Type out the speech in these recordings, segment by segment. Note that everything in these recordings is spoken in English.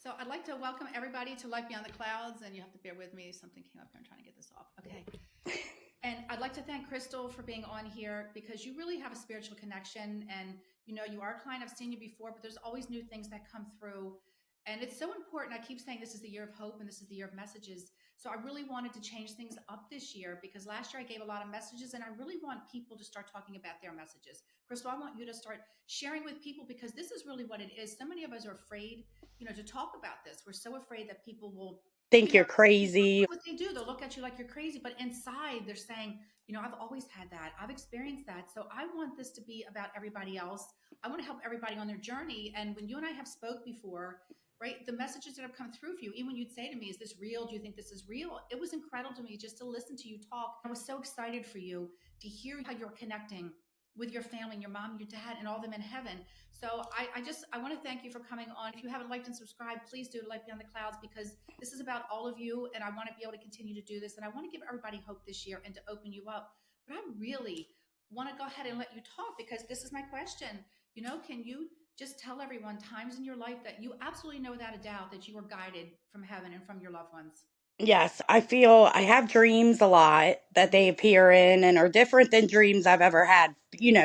So I'd like to welcome everybody to Life Beyond the Clouds, and you have to bear with me. Something came up here. I'm trying to get this off. Okay. And I'd like to thank Crystal for being on here because you really have a spiritual connection. And, you are a client. I've seen you before, but there's always new things that come through. And it's so important. I keep saying this is the year of hope and this is the year of messages. So I really wanted to change things up this year because last year I gave a lot of messages and I really want people to start talking about their messages. Crystal, I want you to start sharing with people because this is really what it is. So many of us are afraid, to talk about this. We're so afraid that people will, Think you're crazy. what they do. They'll look at you like you're crazy, but inside they're saying, I've always had that. I've experienced that. So I want this to be about everybody else. I want to help everybody on their journey. And when you and I have spoke before, right, the messages that have come through for you, even when you'd say to me, is this real? Do you think this is real? It was incredible to me just to listen to you talk. I was so excited for you to hear how you're connecting with your family and your mom and your dad and all of them in heaven. So I want to thank you for coming on. If you haven't liked and subscribed, please do Light Beyond the Clouds because this is about all of you. And I want to be able to continue to do this. And I want to give everybody hope this year and to open you up. But I really want to go ahead and let you talk because this is my question. Can you just tell everyone times in your life that you absolutely know without a doubt that you were guided from heaven and from your loved ones? Yes, I feel I have dreams a lot that they appear in and are different than dreams I've ever had,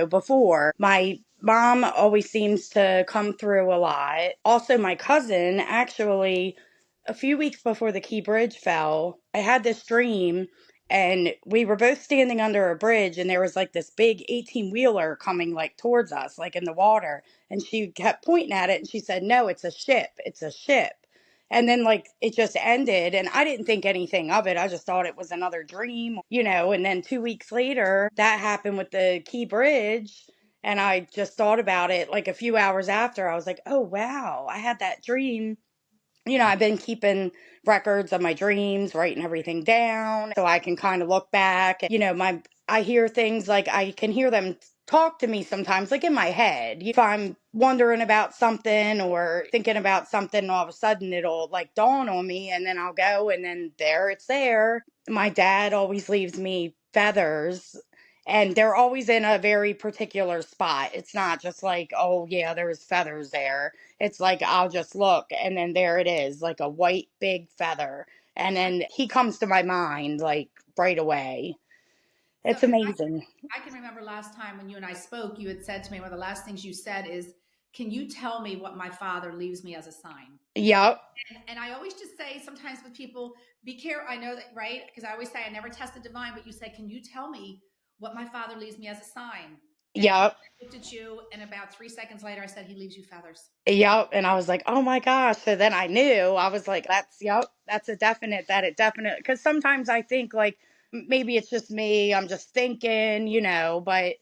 before. My mom always seems to come through a lot. Also, my cousin, actually, a few weeks before the Key Bridge fell, I had this dream and we were both standing under a bridge and there was like this big 18-wheeler coming like towards us, like in the water. And she kept pointing at it and she said, "No, it's a ship. It's a ship." And then, like, it just ended, and I didn't think anything of it. I just thought it was another dream. And then 2 weeks later, that happened with the Key Bridge. And I just thought about it like a few hours after. I was like, oh, wow, I had that dream. I've been keeping records of my dreams, writing everything down so I can kind of look back. I hear things like I can hear them talk to me sometimes, like in my head. If I'm wondering about something or thinking about something, all of a sudden it'll like dawn on me and then I'll go and then there it's there. My dad always leaves me feathers and they're always in a very particular spot. It's not just like, oh yeah, there's feathers there. It's like I'll just look and then there it is, like a white big feather. And then he comes to my mind like right away. So, It's amazing. I can remember last time when you and I spoke, you had said to me, one of the last things you said is, "Can you tell me what my father leaves me as a sign?" Yep. And I always just say sometimes with people, be careful. I know that, right? Because I always say I never tested divine, but you said, "Can you tell me what my father leaves me as a sign?" And Yep. I looked at you, and about 3 seconds later, I said, "He leaves you feathers." Yep. And I was like, oh my gosh. So then I knew, I was like, yep, that's a definite, that it definite. Because sometimes I think like maybe it's just me. I'm just thinking, but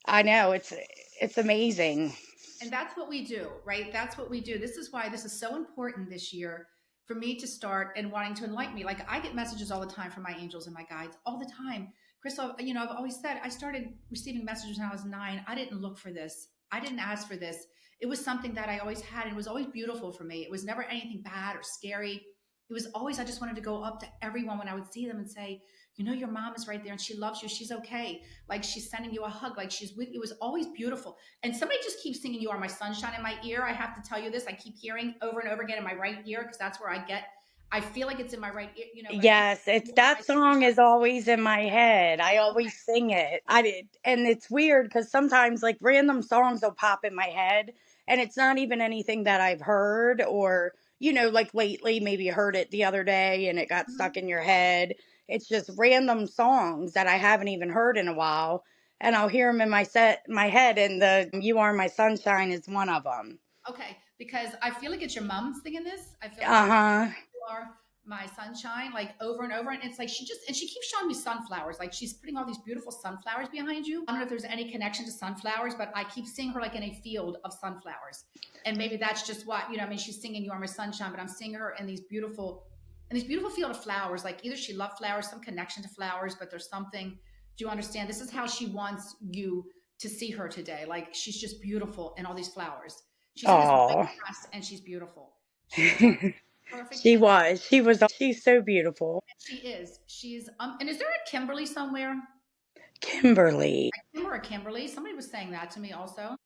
I know it's amazing. And that's what we do, right? That's what we do. This is why this is so important this year for me to start and wanting to enlighten me. Like I get messages all the time from my angels and my guides all the time. Crystal, I've always said I started receiving messages when I was 9. I didn't look for this. I didn't ask for this. It was something that I always had and it was always beautiful for me. It was never anything bad or scary. It was always, I just wanted to go up to everyone when I would see them and say, your mom is right there and she loves you. She's okay. Like she's sending you a hug. Like she's with you. It was always beautiful. And somebody just keeps singing "You Are My Sunshine" in my ear. I have to tell you this. I keep hearing over and over again in my right ear because that's where I feel like it's in my right ear, but I keep, Yes, it's "You are my that song is sunshine." always in my head. I Okay. always sing it. I did, and it's weird because sometimes like random songs will pop in my head, and it's not even anything that I've heard or like lately. Maybe you heard it the other day and it got stuck Mhm. in your head. It's just random songs that I haven't even heard in a while, and I'll hear them in my head, and the "You Are My Sunshine" is one of them. Okay. Because I feel like it's your mom singing this. I feel like Uh it's huh. "You Are My Sunshine," like over and over. And it's like she keeps showing me sunflowers. Like she's putting all these beautiful sunflowers behind you. I don't know if there's any connection to sunflowers, but I keep seeing her like in a field of sunflowers. And maybe that's just what, I mean, she's singing "You Are My Sunshine," but I'm seeing her in these beautiful field of flowers. Like either she loved flowers, some connection to flowers, but there's something. Do you understand? This is how she wants you to see her today. Like she's just beautiful in all these flowers. She's in this white Oh. dress and she's beautiful. She's just perfect. She And was. She's so beautiful. she is. She's and is there a Kimberly somewhere? Kimberly. Kim or a Kimberly? Somebody was saying that to me also.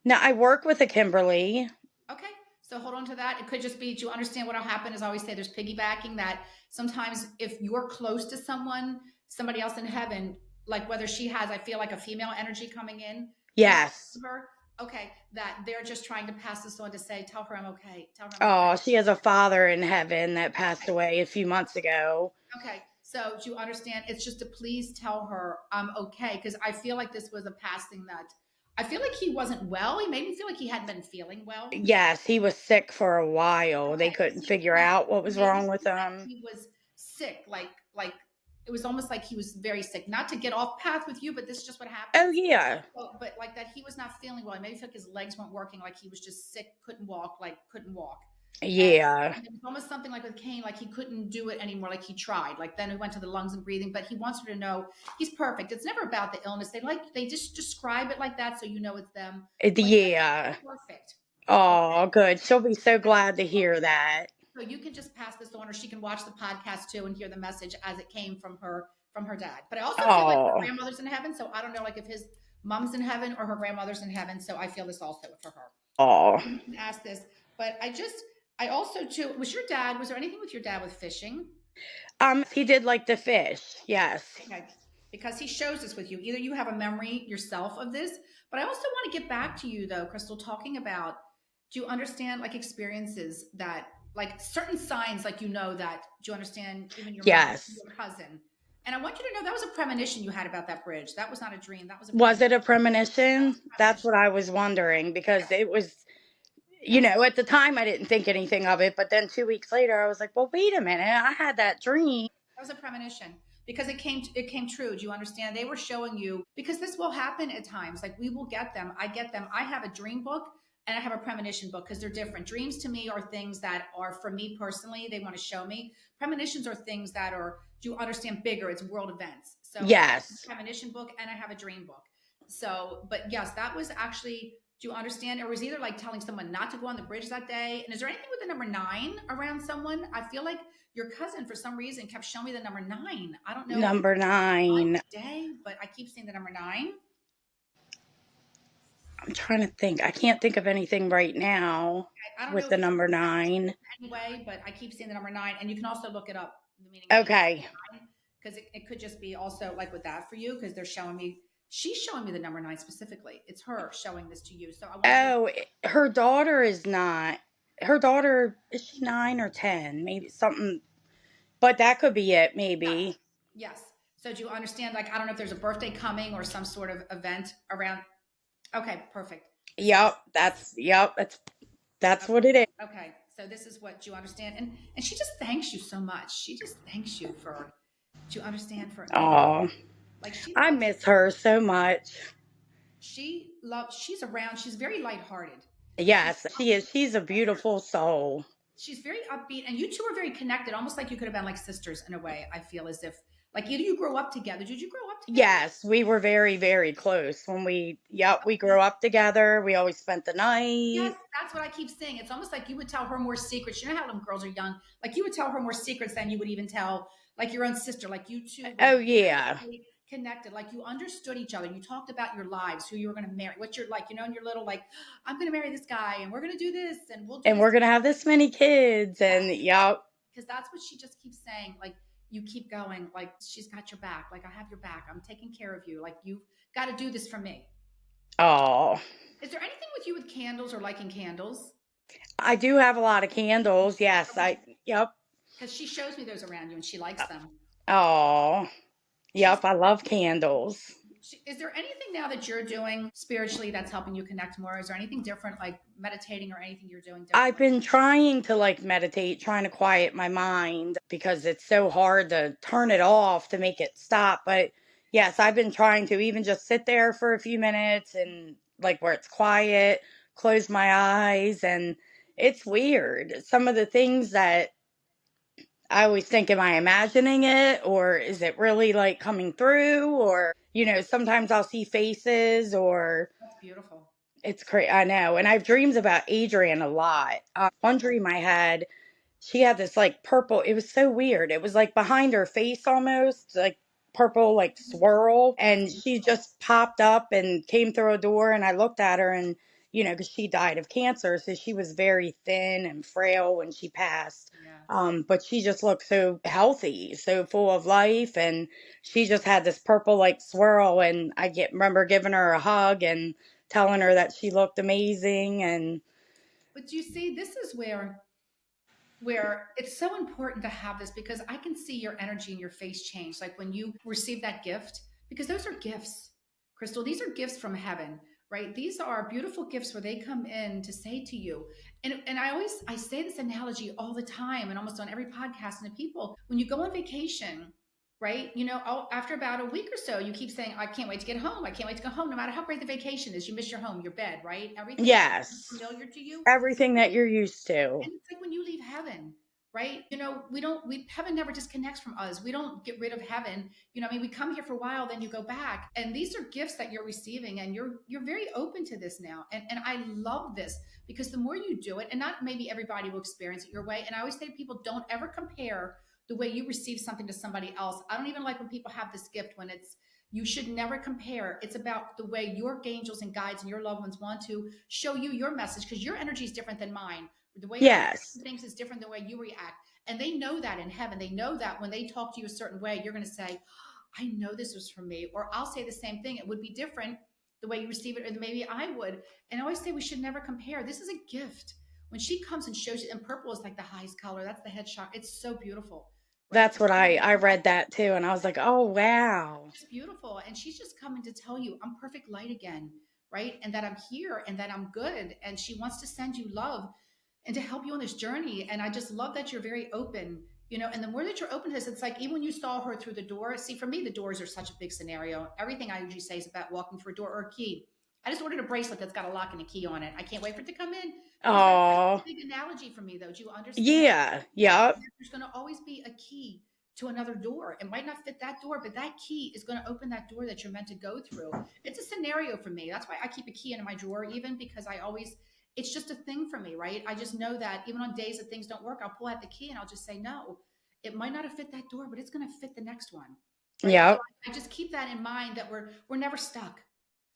Now I work with a Kimberly. Okay. So hold on to that. It could just be, do you understand what will happen? As I always say, there's piggybacking that sometimes if you're close to someone, somebody else in heaven, like whether she has, I feel like a female energy coming in, you know, Yes. her, okay, that they're just trying to pass this on to say, tell her I'm okay. Tell her I'm okay. Oh, she has a father in heaven that passed Okay. away a few months ago. Okay. So do you understand? It's just to please tell her I'm okay. Cause I feel like this was a past thing that I feel like he wasn't well. He made me feel like he hadn't been feeling well. Yes, he was sick for a while. They Okay, couldn't he figure yeah, out what he was made me wrong with feel like him. he was sick, like it was almost like he was very sick. Not to get off path with you, but this is just what Oh, happens. yeah. So, but like that, he was not feeling well. It made me feel like his legs weren't working, like he was just sick, couldn't walk, like couldn't walk. And Yeah. it was almost something like with Kane, like he couldn't do it anymore, like he tried. Like then we went to the lungs and breathing, but he wants her to know he's perfect. It's never about the illness. They just describe it like that, so you know it's them. But Yeah. perfect. Oh, good. She'll be so glad to hear that. So you can just pass this on, or she can watch the podcast too and hear the message as it came from her dad. But I also feel like her Oh, grandmother's in heaven, so I don't know like if his mom's in heaven or her grandmother's in heaven. So I feel this also for her. oh. You can ask this, but I also too was your dad. Was there anything with your dad with fishing? He did like the fish. Yes. Okay. Because he shows this with you. Either you have a memory yourself of this, but I also want to get back to you though, Crystal, talking about do you understand like experiences that like certain signs like you know that do you understand even your mom, Yes. your cousin. And I want you to know that was a premonition you had about that bridge. That was not a dream. That was a Was premonition. it a That was premonition? a That's premonition. what I was wondering because Yes. it was, Yes. at the time I didn't think anything of it, but then 2 weeks later I was like, well, wait a minute. I had that dream. That was a premonition because it came true. Do you understand? They were showing you because this will happen at times. Like we will get them. I get them. I have a dream book and I have a premonition book because they're different. Dreams to me are things that are for me personally. They want to show me. Premonitions are things that are. Do you understand? Bigger. It's world events. So I have a Yes. premonition book and I have a dream book. So, but yes, that was actually. Do you understand? It was either like telling someone not to go on the bridge that day. And is there anything with the number 9 around someone? I feel like your cousin, for some reason, kept showing me the number 9. I don't know if it's Number time 9. of day, but I keep seeing the number 9. I'm trying to think. I can't think of anything right now I don't know with if the it's number 9. anyway, but I keep seeing the number 9. And you can also look it up, the meaning of the number Okay. 9, because it could just be also like with that for you, because they're showing me, she's showing me the number 9 specifically. It's her showing this to you. So I want you to, Oh, her daughter is not. Her daughter, is she 9 or 10? Maybe something, but that could be it, yes, maybe. yes. So do you understand? Like, I don't know if there's a birthday coming or some sort of event around. Okay, perfect. This is what, Yep, that's what it is. okay, so this is what you understand, and she just thanks you so much. She just thanks you for, do you understand, for everything. Oh, Like she I loves, miss her so much. she's around. She's very lighthearted. She's Yes, she is. She's a beautiful soul. she's very upbeat, and you two are very connected, almost like you could have been like sisters in a way. I feel as if like either you grow up together. Did you grow up together? Yes, we were very, very close when we grew up together. We always spent the Yes, night. that's what I keep saying. It's almost like you would tell her more secrets. You know how them girls are young. Like you would tell her more secrets than you would even tell like your own sister. Like you two were Oh, yeah. very connected. Like you understood each other. You talked about your lives, who you were going to marry, what you're like, you know, and you're little like, I'm going to marry this guy and we're going to do this and we'll do And this. we're going to have this many kids. Yes, And, yep. because that's what she just keeps saying. Like you keep going, like she's got your back. Like I have your back. I'm taking care of you. Like you've got to do this for me. Oh, Is there anything with you with candles or liking candles? I do have a lot of candles. Yes, yep. Because she shows me those around you and she likes them. Oh, She's. yep. I love candles. Is there anything now that you're doing spiritually that's helping you connect more? Is there anything different, like meditating or anything you're doing I've differently? been trying to like meditate, trying to quiet my mind because it's so hard to turn it off to make it stop. But yes, I've been trying to even just sit there for a few minutes and like where it's quiet, close my eyes. And it's weird. Some of the things that I always think, am I imagining it or is it really like coming through? Or, sometimes I'll see faces or That's beautiful. it's crazy. I know. And I have dreams about Adrian a lot. One dream I had, she had this like purple, it was so weird. It was like behind her face almost, like purple, like swirl. That's And she beautiful. just popped up and came through a door. And I looked at her and because she died of cancer. So she was very thin and frail when she passed. Yeah. But she just looked so healthy, so full of life. And she just had this purple like swirl. And remember giving her a hug and telling her that she looked amazing. And But you see, this is where it's so important to have this, because I can see your energy and your face change. Like when you receive that gift, because those are gifts, Crystal. These are gifts from heaven, right? These are beautiful gifts where they come in to say to you. And I say this analogy all the time and almost on every podcast. And to people, when you go on vacation, right? After about a week or so, you keep saying, I can't wait to get home. I can't wait to go home. No matter how great the vacation is, you miss your home, your bed, right? Everything is yes, familiar to you. everything that you're used to. And it's like when you leave heaven, right? Heaven never disconnects from us. We don't get rid of heaven. We come here for a while, then you go back. And these are gifts that you're receiving, and you're very open to this now. And I love this, because the more you do it, and not maybe everybody will experience it your way. And I always say to people, don't ever compare the way you receive something to somebody else. I don't even like when people have this gift when you should never compare. It's about the way your angels and guides and your loved ones want to show you your message, because your energy is different than mine. The way I react Yes, to things is different than the way you react. And they know that in heaven. They know that when they talk to you a certain way, you're going to say, I know this was for me. Or I'll say the same thing. It would be different the way you receive it, or maybe I would. And I always say we should never compare. This is a gift. When she comes and shows you, and purple is like the highest color, that's the head chakra. It's so beautiful, right? that's what I read that too, and I was like, oh wow. Just beautiful. And she's just coming to tell you, I'm perfect light again, right? And that I'm here and that I'm good. And she wants to send you love and to help you on this journey. And I just love that you're very open, and the more that you're open to this, it's like even when you saw her through the door. See, for me, the doors are such a big scenario. Everything I usually say is about walking through a door or a key. I just ordered a bracelet that's got a lock and a key on it. I can't wait for it to come in, because that's Oh a big analogy for me, though. Do you understand? yeah, yep. There's going to always be a key to another door. It might not fit that door, but that key is going to open that door that you're meant to go through. It's a scenario for me. That's why I keep a key in my drawer, even because it's just a thing for me, right? I just know that even on days that things don't work, I'll pull out the key and I'll just say, no, it might not have fit that door, but it's going to fit the next one, right? So Yep. I just keep that in mind, that we're never stuck.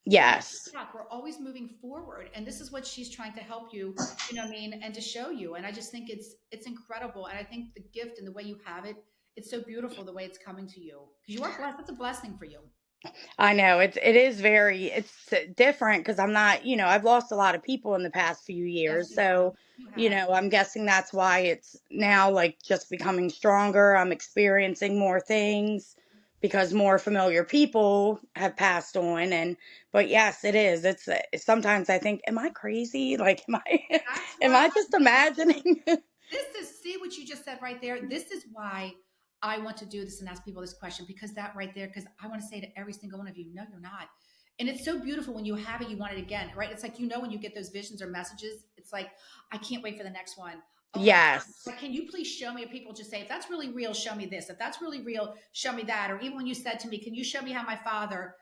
We're never Yes. stuck. We're always moving forward. And this is what she's trying to help you, and to show you. And I just think it's incredible. And I think the gift and the way you have it, it's so beautiful the way it's coming to you. Because you are blessed. That's a blessing for you. I know it's different because I'm not, I've lost a lot of people in the past few Yes, years. you have. So, You have. I'm guessing that's why it's now like just becoming stronger. I'm experiencing more things because more familiar people have passed on. But yes, it is. Sometimes I think, am I crazy? Like, am I, That's am why I just imagining? see what you just said right there. This is why I want to do this and ask people this question, because that right there, because I want to say to every single one of you, no, you're not. And it's so beautiful when you have it, you want it again, right? It's like, when you get those visions or messages, it's like, I can't wait for the next one. Oh my God. Yes. Like, can you please show me? Or people just say, if that's really real, show me this. If that's really real, show me that. Or even when you said to me, can you show me how my father,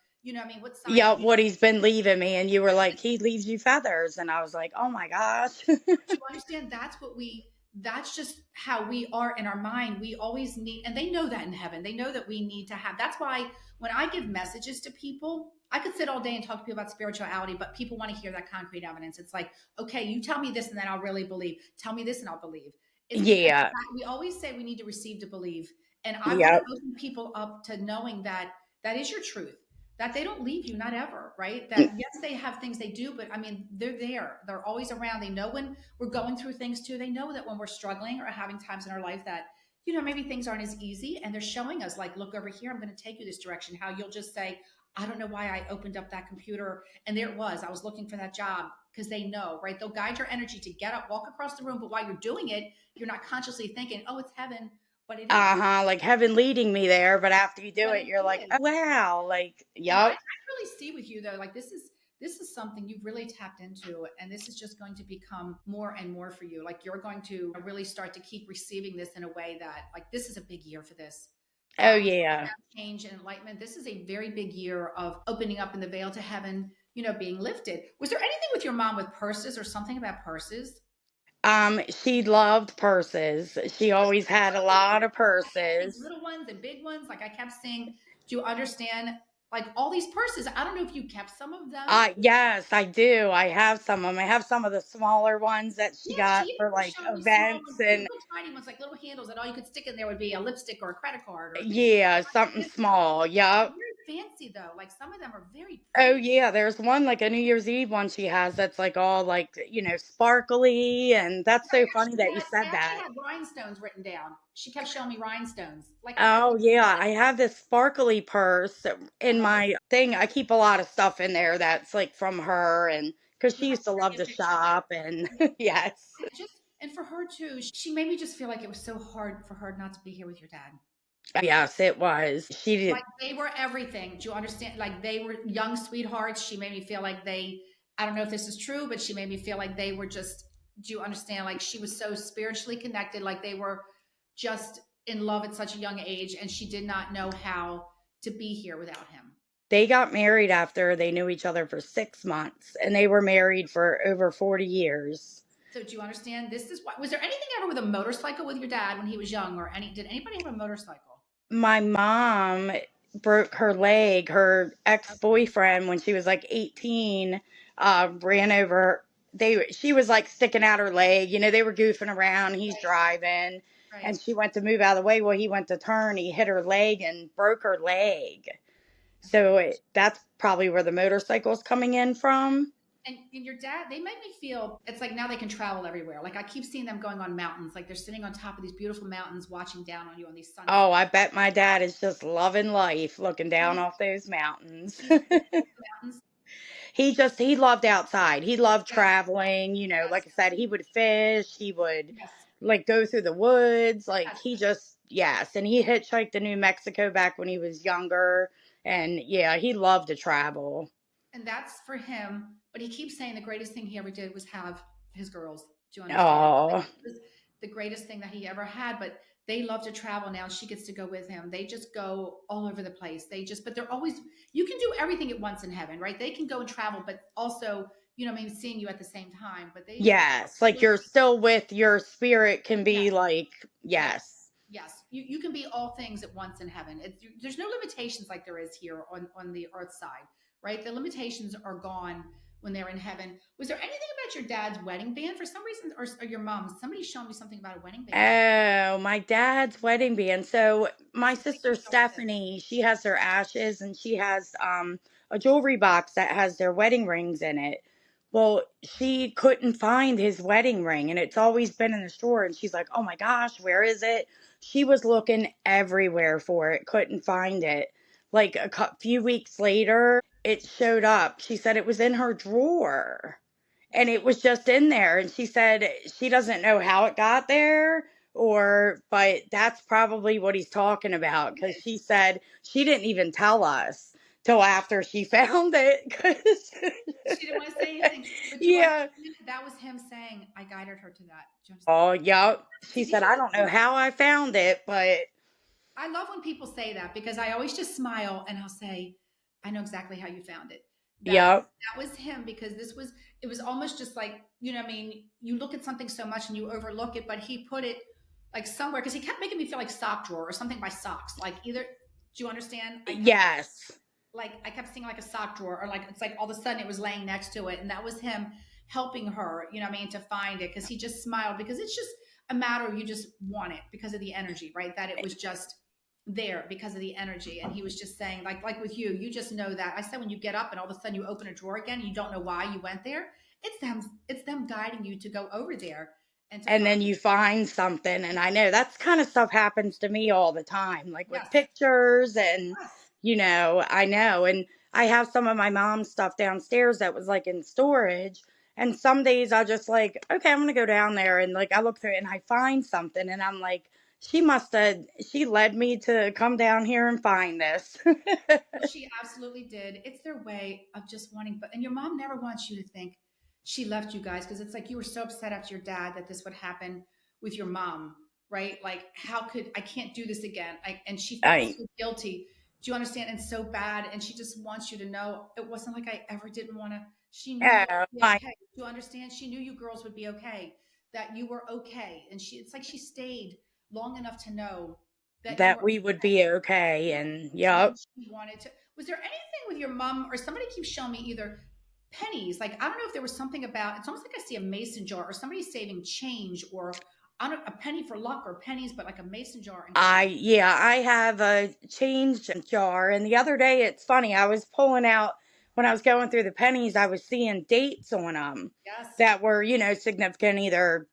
what sign Yeah, he what he's been leaving me. And you were like, he leaves you feathers. And I was like, oh my gosh. But you understand, that's just how we are in our mind. We always need, and they know that in heaven. They know that we need to have. That's why when I give messages to people, I could sit all day and talk to people about spirituality, but people want to hear that concrete evidence. It's like, okay, you tell me this and then I'll really believe. Tell me this and I'll believe. It's because Yeah. we always say we need to receive to believe. And I want to Yep. open people up to knowing that that is your truth, that they don't leave you, not ever, right? That yes, they have things they do, but I mean, they're there. They're always around. They know when we're going through things too. They know that when we're struggling or having times in our life that, maybe things aren't as easy, and they're showing us, like, look over here, I'm going to take you this direction. How you'll just say, I don't know why I opened up that computer and there it was. I was looking for that job, because they know, right? They'll guide your energy to get up, walk across the room, but while you're doing it, you're not consciously thinking, oh, it's heaven, but it is. Uh-huh, like heaven leading me there, but after you do But it, it you're like, is. "Oh, wow." Like, And I yep. really see with you though, like this is something you've really tapped into, and this is just going to become more and more for you. Like you're going to really start to keep receiving this in a way that, like, this is a big year for this. Oh yeah. Change and enlightenment. This is a very big year of opening up in the veil to heaven, being lifted. Was there anything with your mom with purses or something about purses? She loved purses. She always had a lot of These purses. little ones and big ones. Like I kept saying, do you understand? like all these purses. I don't know if you kept some of them. Yes, I do. I have some of them. I have some of the smaller ones that she Yeah, she got even for was like showing me small events ones, and little tiny ones, like little handles, and all you could stick in there would be a lipstick or a credit card or yeah, something small. Yup. very fancy though. Like some of them are very Oh pretty. yeah, there's one like a New Year's Eve one she has that's like all like, sparkly, and that's Oh so yeah, funny that you I said actually that. had rhinestones written down. She kept showing me rhinestones. Oh yeah, I have this sparkly purse in uh, my thing. I keep a lot of stuff in there that's like from her, and because you she have used to to send love me to a picture. shop and yes. Just and for her too, she made me just feel like it was so hard for her not to be here with your dad. Yes, it was. She Like did. they were everything. Do you understand? Like they were young sweethearts. She made me feel like they, I don't know if this is true, but she made me feel like they were just, do you understand? Like she was so spiritually connected, like they were just in love at such a young age, and she did not know how to be here without him. They got married after they knew each other for 6 months, and they were married for over 40 years. So do you understand? This is what was there anything ever with a motorcycle with your dad when he was young, or any did anybody have a motorcycle? My mom broke her leg. Her ex-boyfriend, when she was like 18, ran over. She was like sticking out her leg. They were goofing around. He's driving, Right. and she went to move out of the way. Well, he went to turn. He hit her leg and broke her leg. Okay. So that's probably where the motorcycle's coming in from. And your dad, they make me feel it's like now they can travel everywhere. Like I keep seeing them going on mountains, like they're sitting on top of these beautiful mountains, watching down on you on these sunsets. Oh, I bet my dad is just loving life looking down He's off those mountains. he's good with the mountains. He loved outside. He loved Yes, traveling, yes, like I said, he would fish, he would yes, like go through the woods, like yes. he just yes, and he hitchhiked to New Mexico back when he was younger, and yeah, he loved to travel. And that's for him. But he keeps saying the greatest thing he ever did was have his girls. Do you understand? Like Oh, it was the greatest thing that he ever had. But they love to travel now. She gets to go with him. They just go all over the place. But they're always, you can do everything at once in heaven, right? They can go and travel, but also, I mean, seeing you at the same time. But they yes, like absolutely, you're still with your spirit can yes, be like yes. yes. Yes, you can be all things at once in heaven. There's no limitations like there is here on the earth side, right? The limitations are gone when they're in heaven. Was there anything about your dad's wedding band for some reason, or your mom? Somebody showed me something about a wedding band. Oh, my dad's wedding band. So my This is sister making me feel sick. Stephanie, she has her ashes and she has a jewelry box that has their wedding rings in it. Well, she couldn't find his wedding ring and it's always been in the store and she's like, "Oh my gosh, where is it?" She was looking everywhere for it, couldn't find it. Like few weeks later, it showed up. She said it was in her drawer and it was just in there, and she said she doesn't know how it got there, but that's probably what he's talking about, because she said she didn't even tell us till after she found it 'cause She didn't want to say anything, but you yeah. understand that was him saying, "I guided her to that." Do you understand? Oh yep, she See, these said are I the don't know things how I found it, but I love when people say that because I always just smile and I'll say, I know exactly how you found it. That yep. that was him because it was almost just like, I mean, you look at something so much and you overlook it, but he put it like somewhere because he kept making me feel like sock drawer or something by socks. Like either, do you understand? Yes. I kept seeing like a sock drawer or like it's like all of a sudden it was laying next to it and that was him helping her, what I mean, to find it because he just smiled because it's just a matter of you just want it because of the energy, right? That it was just there because of the energy. And he was just saying, like with you, you just know that. I said when you get up and all of a sudden you open a drawer again, you don't know why you went there. It's them guiding you to go over there and to And find then you find something, and I know that's kind of stuff happens to me all the time, like with yes, pictures and yes. I know, and I have some of my mom's stuff downstairs that was like in storage, and some days I just like, okay, I'm gonna go down there, and like I look through it and I find something and I'm like, she led me to come down here and find this. Well, she absolutely did. It's their way of just wanting, and your mom never wants you to think she left you guys because it's like you were so upset after your dad that this would happen with your mom, right? Like, how could I can't do this again? And she felt I so guilty. Do you understand? And so bad. And she just wants you to know it wasn't like I ever didn't want to. She knew you oh would be my okay. Do you understand? She knew you girls would be okay, that you were okay. And it's like she stayed long enough to know that you that were we would be okay, okay. and And yep. she wanted to. Was there anything with your mom or somebody keeps showing me either pennies? Like I don't know if there was something about. It's almost like I see a mason jar or somebody saving change or I don't a penny for luck or pennies, but like a mason jar and coins. I have a change jar, and the other day it's funny, I was pulling out when I was going through the pennies, I was seeing dates on them Yes, that were, significant, either,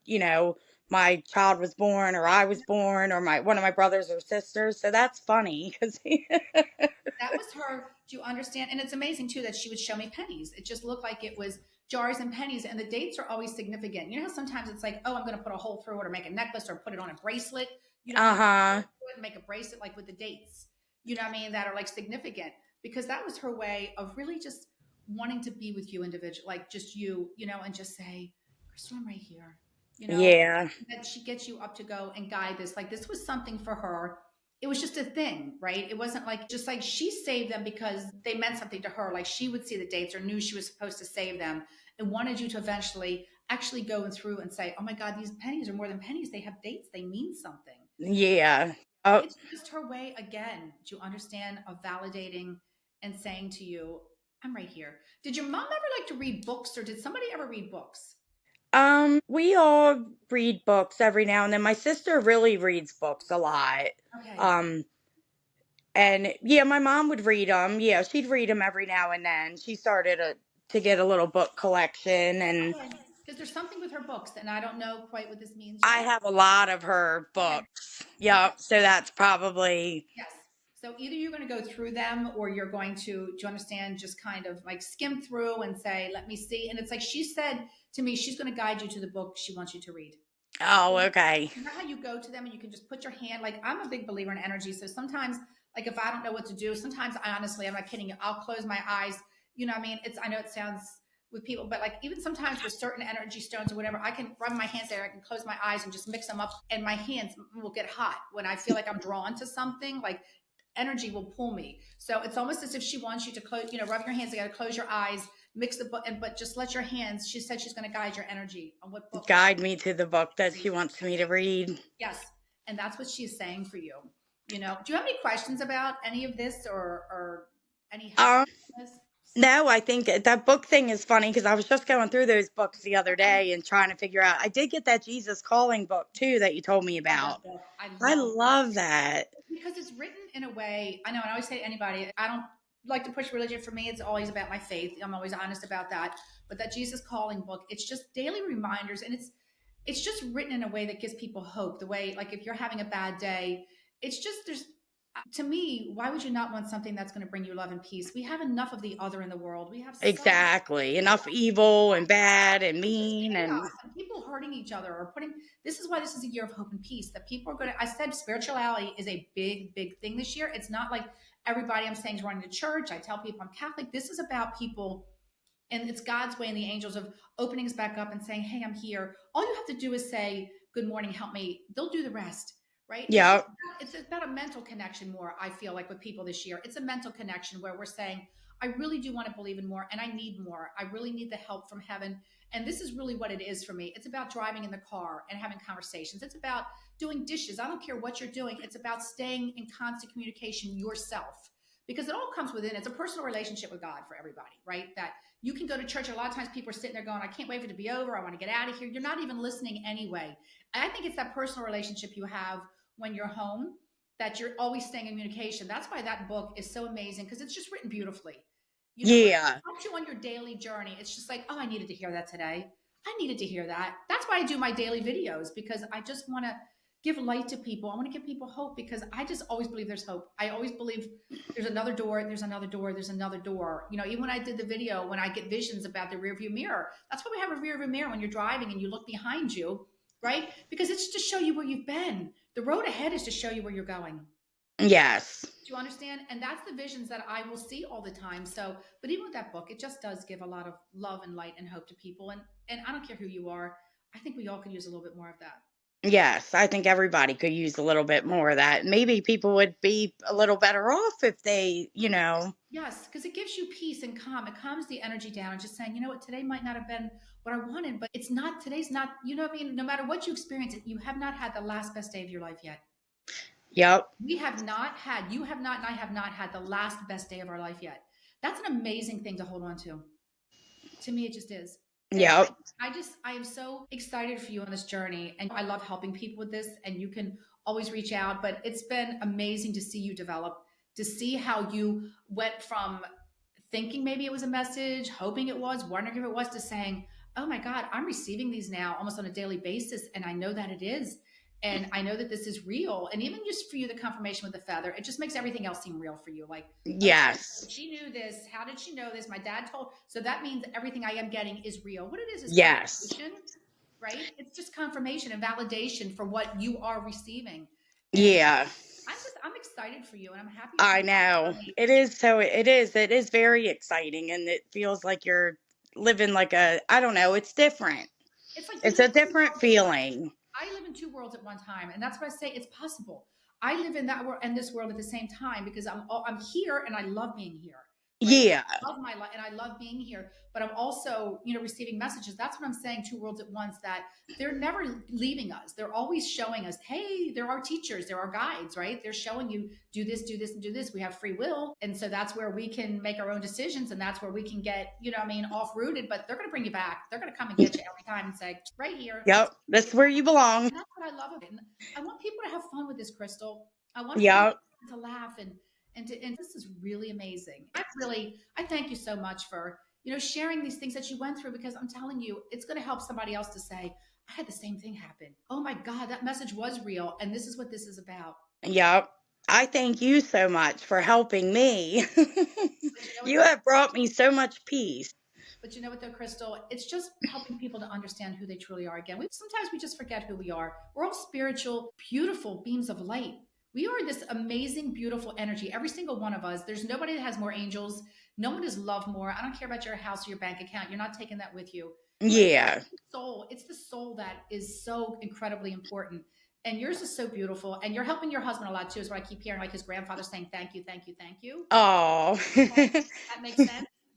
my child was born or I was born or my one of my brothers or sisters. So that's funny cuz that was her. Do you understand? And it's amazing too that she would show me pennies. It just looked like it was jars and pennies, and the dates are always significant. You know how sometimes it's like, oh, I'm going to put a hole through it or make a necklace or put it on a bracelet. You know what I mean? Put a hole uh-huh. through it and make a bracelet like with the dates. You know what I mean? That are like significant because that was her way of really just wanting to be with you individual, like just you know, and just say, Crystal, I'm right here. You know, Yeah. that she gets you up to go and guide this. Like this was something for her. It was just a thing, right? It wasn't like just like she saved them because they meant something to her. Like she would see the dates or knew she was supposed to save them and wanted you to eventually actually go through and say, oh my God, these pennies are more than pennies. They have dates, they mean something. Yeah. Oh, It's just her way, again, do you understand, of validating and saying to you, I'm right here. Did your mom ever like to read books or did somebody ever read books? we all read books every now and then. My sister really reads books a lot. Okay. Um And yeah, my mom would read them. Yeah, she'd read them every now and then. She started to get a little book collection, and Okay. Because there's something with her books, and I don't know quite what this means I yet. have a lot of her Okay. books. Okay. Yep. So that's probably Yes. So either you're going to go through them or you're going to, do you understand, just kind of like skim through and say, let me see. And it's like she said to me, she's going to guide you to the book she wants you to read. oh, You know, okay. you know how you go to them and you can just put your hand, like I'm a big believer in energy. So sometimes, like if I don't know what to do, sometimes I honestly, I'm not kidding you, I'll close my eyes. You know what I mean? I know it sounds with people, but like even sometimes with certain energy stones or whatever, I can rub my hands there, I can close my eyes and just mix them up and my hands will get hot when I feel like I'm drawn to something. Like energy will pull me. So it's almost as if she wants you to close, rub your hands together, close your eyes, mix the book, and but just let your hands. She said she's going to guide your energy on what book Guide me to the book that read. she wants me to read. Yes, and that's what she's saying for you. Do you have any questions about any of this or any help Um, in this? no, I think that book thing is funny because I was just going through those books the other Okay, day and trying to figure out. I did get that Jesus Calling book too that you told me love that about. book. I I love that love that. because it's written in a way. I know, and I always say to anybody, I don't like to push religion. For me, it's always about my faith. I'm always honest about that. But that Jesus Calling book, it's just daily reminders, and it's just written in a way that gives people hope. The way, like, if you're having a bad day, it's just there's to me, why would you not want something that's going to bring you love and peace? We have enough of the other in the world. We have so much Exactly. Enough evil and bad and it's just mean chaos and and people hurting each other or putting this is why this is a year of hope and peace that people are going to I said spirituality is a big thing this year. It's not like everybody I'm saying is running to church. I tell people I'm Catholic. This is about people and it's God's way and the angels of opening us back up and saying, hey, I'm here. All you have to do is say, good morning, help me. They'll do the rest, right? yeah, It's about a mental connection more, I feel like, with people this year. It's a mental connection where we're saying, I really do want to believe in more and I need more. I really need the help from heaven. And this is really what it is for me. It's about driving in the car and having conversations. It's about doing dishes. I don't care what you're doing. It's about staying in constant communication yourself because it all comes within. It's a personal relationship with God for everybody, right? That you can go to church. A lot of times people are sitting there going, I can't wait for it to be over. I want to get out of here. You're not even listening anyway. And I think it's that personal relationship you have when you're home that you're always staying in communication. That's why that book is so amazing because it's just written beautifully. It yeah, helps you on your daily journey. It's just like, oh, I needed to hear that today. I needed to hear that. That's why I do my daily videos because I just want to give light to people. I want to give people hope because I just always believe there's hope. I always believe there's another door, there's another door, there's another door. Even when I did the video, when I get visions about the rear view mirror, that's why we have a rear view mirror when you're driving and you look behind you, right? Because it's to show you where you've been. The road ahead is to show you where you're going. yes, Do you understand? And that's the visions that I will see all the time. So, but even with that book, it just does give a lot of love and light and hope to people. And I don't care who you are. I think we all could use a little bit more of that. yes. I think everybody could use a little bit more of that. Maybe people would be a little better off if they. Yes, because it gives you peace and calm. It calms the energy down and just saying, you know what, today might not have been what I wanted, but it's not, today's not, you know what I mean? No matter what you experience, you have not had the last best day of your life yet. Yep. We have not had, you have not, and I have not had the last best day of our life yet. That's an amazing thing to hold on to. To me, it just is. And Yep. I am so excited for you on this journey. And I love helping people with this. And you can always reach out. But it's been amazing to see you develop, to see how you went from thinking maybe it was a message, hoping it was, wondering if it was, to saying, oh my God, I'm receiving these now almost on a daily basis. And I know that it is. And I know that this is real. And even just for you, the confirmation with the feather, it just makes everything else seem real for you. Like, okay, Yes. she knew this. How did she know this? My dad told. So that means everything I am getting is real. What it is Yes. confirmation, right? It's just confirmation and validation for what you are receiving. And Yeah. I'm excited for you, and I'm happy for I you on know. the journey. It is so it is very exciting, and it feels like you're living like a I don't know, it's different. It's like you It's live a in two different worlds at once. feeling. I live in two worlds at one time, and that's what I say. It's possible. I live in that world and this world at the same time because I'm here and I love being here, right? Yeah. I love my life and I love being here, but I'm also, receiving messages. That's what I'm saying. Two worlds at once. That they're never leaving us. They're always showing us, hey, there are teachers, there are guides, right? They're showing you do this, and do this. We have free will, and so that's where we can make our own decisions, and that's where we can get, off rooted. But they're going to bring you back. They're going to come and get you every time and say, right here, let's Yep. That's where you belong. and that's what I love of it. And I want people to have fun with this, Crystal. I want people Yep. to laugh and this is really amazing. I thank you so much for sharing these things that you went through, because I'm telling you, it's going to help somebody else to say, I had the same thing happen. Oh my God, that message was real, and this is what this is about. Yep. I thank you so much for helping me. But you know what, You have brought me so much peace. But you know what, though, Crystal? It's just helping people to understand who they truly are again. Sometimes we just forget who we are. We're all spiritual, beautiful beams of light. We are this amazing, beautiful energy. Every single one of us. There's nobody that has more angels. No one does love more. I don't care about your house or your bank account. You're not taking that with you. But Yeah. soul, it's the soul that is so incredibly important. And yours is so beautiful. And you're helping your husband a lot too, is what I keep hearing, like his grandfather saying, thank you, thank you, thank you. Oh. Okay. That makes sense.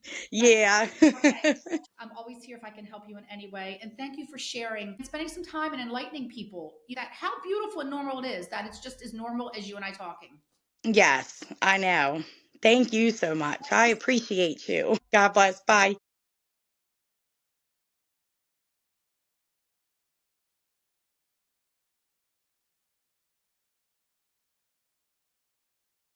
That's Yeah. okay. I'm always here if I can help you in any way. And thank you for sharing and spending some time and enlightening people that how beautiful and normal it is, that it's just as normal as you and I talking. Yes, I know. Thank you so much. I appreciate you. God bless. Bye.